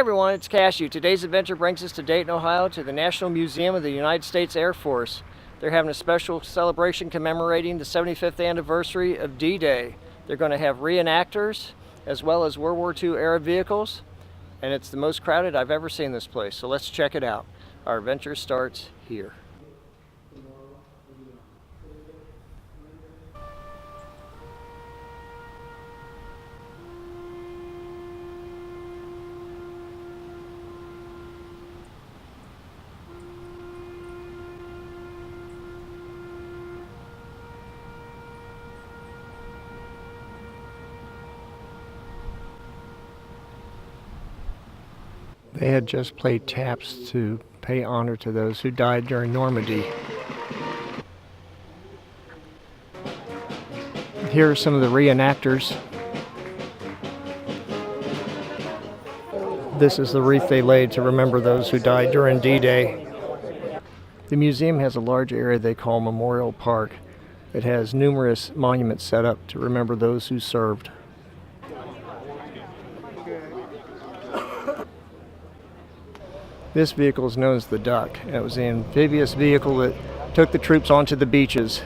everyone, it's Cashew. Today's adventure brings us to Dayton, Ohio to the National Museum of the United States Air Force. They're having a special celebration commemorating the 75th anniversary of D-Day. They're going to have reenactors as well as World War II era vehicles, and it's the most crowded I've ever seen this place, so let's check it out. Our adventure starts here. They had just played taps to pay honor to those who died during Normandy. Here are some of the reenactors. This is the wreath they laid to remember those who died during D-Day. The museum has a large area they call Memorial Park. It has numerous monuments set up to remember those who served. This vehicle is known as the Duck. It was the amphibious vehicle that took the troops onto the beaches.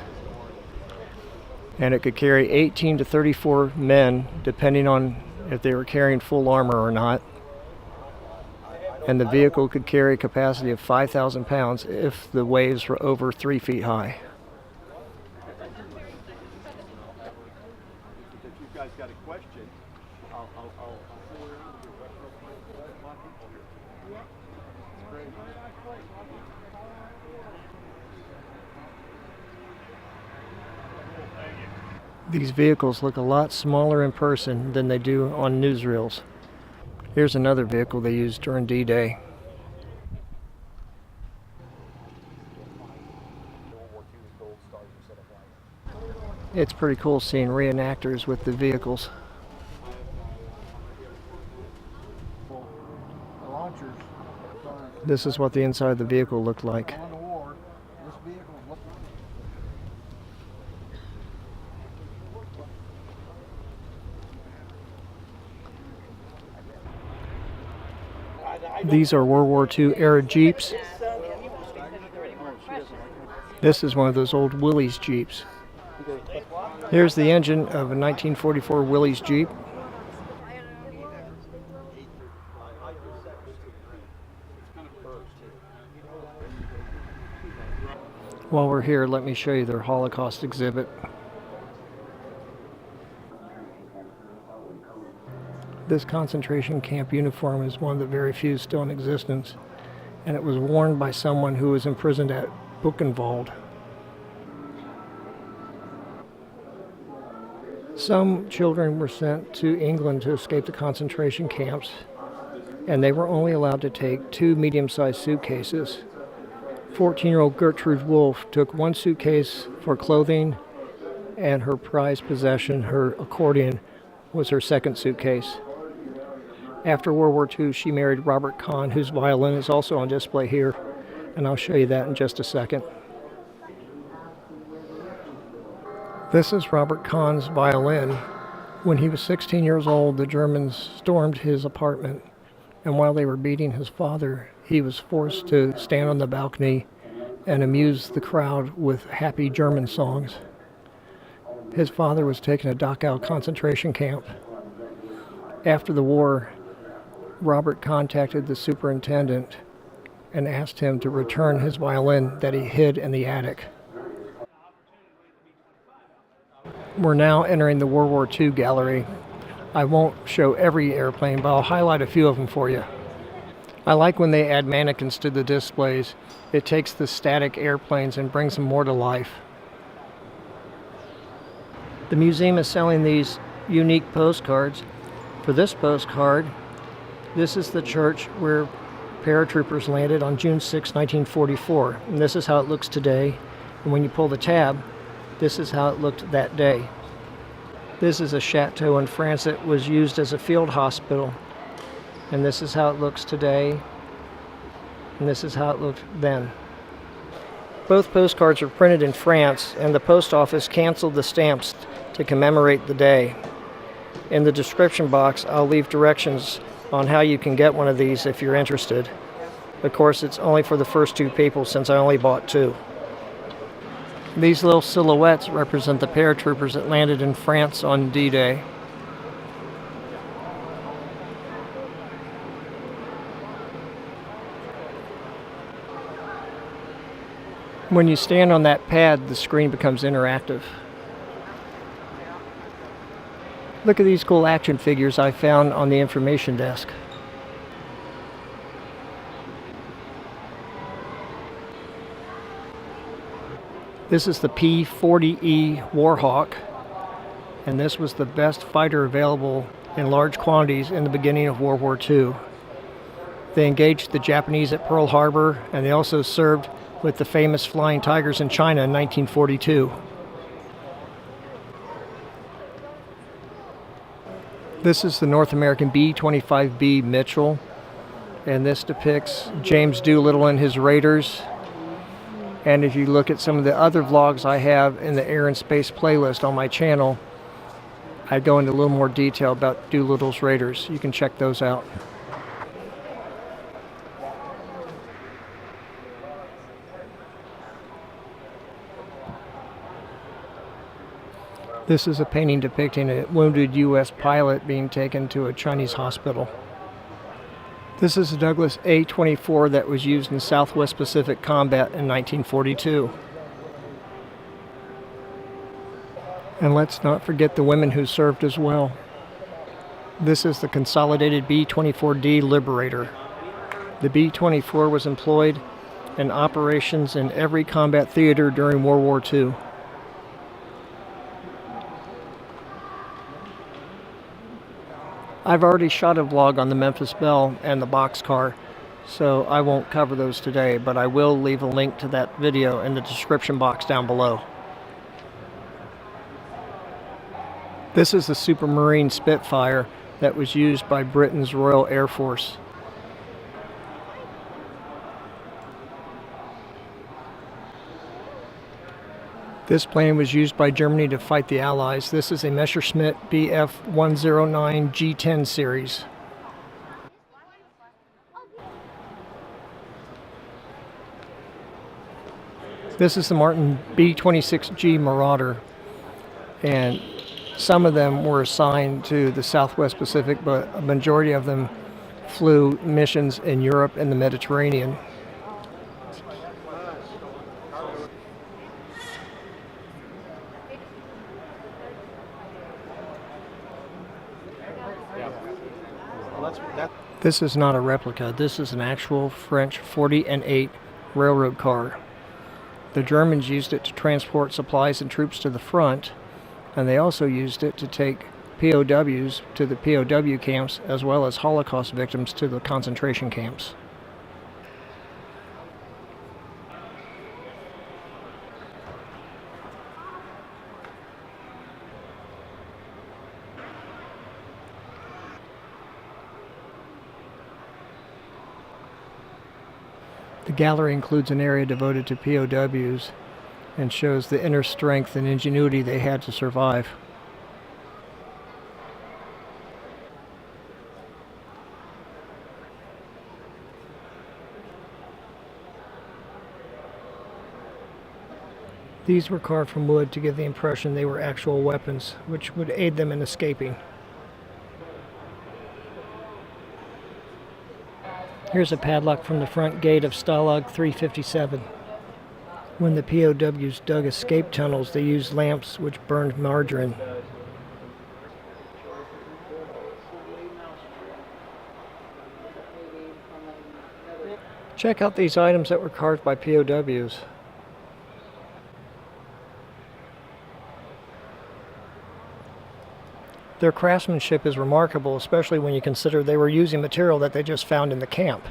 And it could carry 18 to 34 men, depending on if they were carrying full armor or not. And the vehicle could carry a capacity of 5,000 pounds if the waves were over 3 feet high. If you guys got a question, I'll These vehicles look a lot smaller in person than they do on newsreels. Here's another vehicle they used during D-Day. It's pretty cool seeing reenactors with the vehicles. This is what the inside of the vehicle looked like. These are World War II era Jeeps. This is one of those old Willys Jeeps. Here's the engine of a 1944 Willys Jeep. While we're here, let me show you their Holocaust exhibit. This concentration camp uniform is one of the very few still in existence, and it was worn by someone who was imprisoned at Buchenwald. Some children were sent to England to escape the concentration camps, and they were only allowed to take 2 medium-sized suitcases. 14-year-old Gertrude Wolf took 1 suitcase for clothing, and her prized possession, her accordion, was her second suitcase. After World War II, she married Robert Kahn, whose violin is also on display here, and I'll show you that in just a second. This is Robert Kahn's violin. When he was 16 years old, the Germans stormed his apartment, and while they were beating his father, he was forced to stand on the balcony and amuse the crowd with happy German songs. His father was taken to Dachau concentration camp. After the war, Robert contacted the superintendent and asked him to return his violin that he hid in the attic. We're now entering the World War II gallery. I won't show every airplane, but I'll highlight a few of them for you. I like when they add mannequins to the displays. It takes the static airplanes and brings them more to life. The museum is selling these unique postcards. For this postcard, this is the church where paratroopers landed on June 6, 1944. And this is how it looks today. And when you pull the tab, this is how it looked that day. This is a chateau in France that was used as a field hospital. And this is how it looks today. And this is how it looked then. Both postcards are printed in France, and the post office canceled the stamps to commemorate the day. In the description box, I'll leave directions on how you can get one of these if you're interested. Of course, it's only for the first 2 people since I only bought 2. These little silhouettes represent the paratroopers that landed in France on D-Day. When you stand on that pad, the screen becomes interactive. Look at these cool action figures I found on the information desk. This is the P-40E Warhawk, and this was the best fighter available in large quantities in the beginning of World War II. They engaged the Japanese at Pearl Harbor, and they also served with the famous Flying Tigers in China in 1942. This is the North American B-25B Mitchell, and this depicts James Doolittle and his Raiders. And if you look at some of the other vlogs I have in the Air and Space playlist on my channel, I go into a little more detail about Doolittle's Raiders. You can check those out. This is a painting depicting a wounded U.S. pilot being taken to a Chinese hospital. This is a Douglas A-24 that was used in Southwest Pacific combat in 1942. And let's not forget the women who served as well. This is the Consolidated B-24D Liberator. The B-24 was employed in operations in every combat theater during World War II. I've already shot a vlog on the Memphis Belle and the boxcar, so I won't cover those today, but I will leave a link to that video in the description box down below. This is the Supermarine Spitfire that was used by Britain's Royal Air Force. This plane was used by Germany to fight the Allies. This is a Messerschmitt Bf-109 G10 series. This is the Martin B-26G Marauder, and some of them were assigned to the Southwest Pacific, but a majority of them flew missions in Europe and the Mediterranean. This is not a replica. This is an actual French 40 and 8 railroad car. The Germans used it to transport supplies and troops to the front, and they also used it to take POWs to the POW camps, as well as Holocaust victims to the concentration camps. The gallery includes an area devoted to POWs and shows the inner strength and ingenuity they had to survive. These were carved from wood to give the impression they were actual weapons, which would aid them in escaping. Here's a padlock from the front gate of Stalag 357. When the POWs dug escape tunnels, they used lamps which burned margarine. Check out these items that were carved by POWs. Their craftsmanship is remarkable, especially when you consider they were using material that they just found in the camp.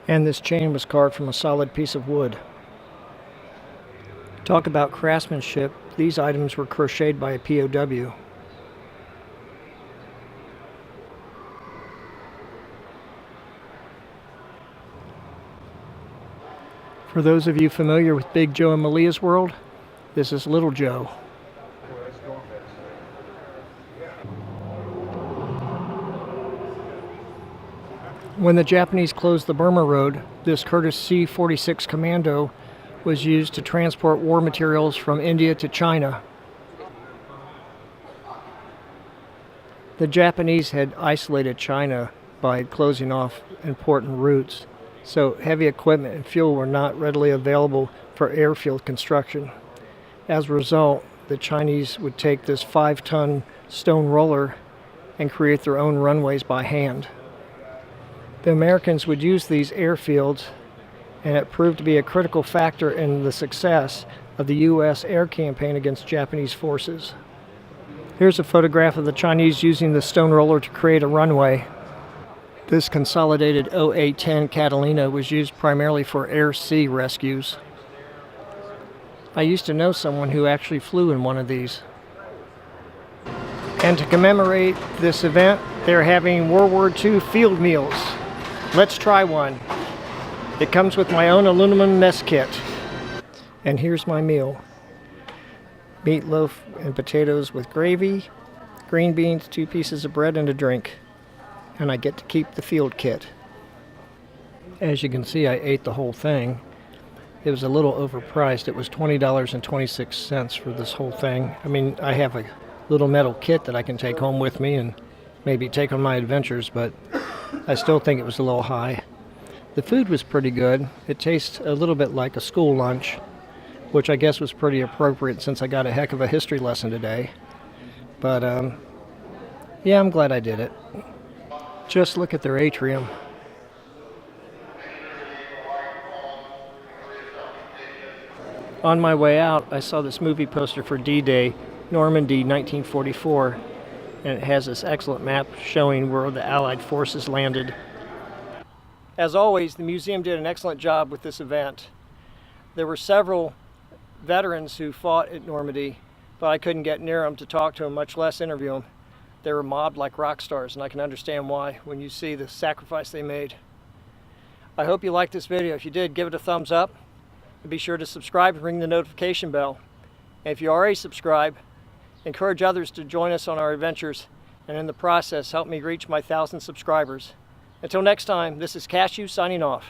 And this chain was carved from a solid piece of wood. Talk about craftsmanship, these items were crocheted by a POW. For those of you familiar with Big Joe and Malia's world, this is Little Joe. When the Japanese closed the Burma Road, this Curtiss C-46 Commando was used to transport war materials from India to China. The Japanese had isolated China by closing off important routes, so heavy equipment and fuel were not readily available for airfield construction. As a result, the Chinese would take this 5-ton stone roller and create their own runways by hand. The Americans would use these airfields, and it proved to be a critical factor in the success of the U.S. air campaign against Japanese forces. Here's a photograph of the Chinese using the stone roller to create a runway. This Consolidated OA-10 Catalina was used primarily for air-sea rescues. I used to know someone who actually flew in one of these. And to commemorate this event, they're having World War II field meals. Let's try one. It comes with my own aluminum mess kit. And here's my meal. Meatloaf and potatoes with gravy, green beans, 2 pieces of bread, and a drink. And I get to keep the field kit. As you can see, I ate the whole thing. It was a little overpriced. It was $20.26 for this whole thing. I mean, I have a little metal kit that I can take home with me and maybe take on my adventures, but I still think it was a little high. The food was pretty good. It tastes a little bit like a school lunch, which I guess was pretty appropriate since I got a heck of a history lesson today. But, yeah, I'm glad I did it. Just look at their atrium. On my way out, I saw this movie poster for D-Day, Normandy, 1944, and it has this excellent map showing where the Allied forces landed. As always, the museum did an excellent job with this event. There were several veterans who fought at Normandy, but I couldn't get near them to talk to them, much less interview them. They were mobbed like rock stars, and I can understand why when you see the sacrifice they made. I hope you liked this video. If you did, give it a thumbs up, and be sure to subscribe and ring the notification bell. And if you already subscribe, encourage others to join us on our adventures, and in the process, help me reach my 1,000 subscribers. Until next time, this is Cashew signing off.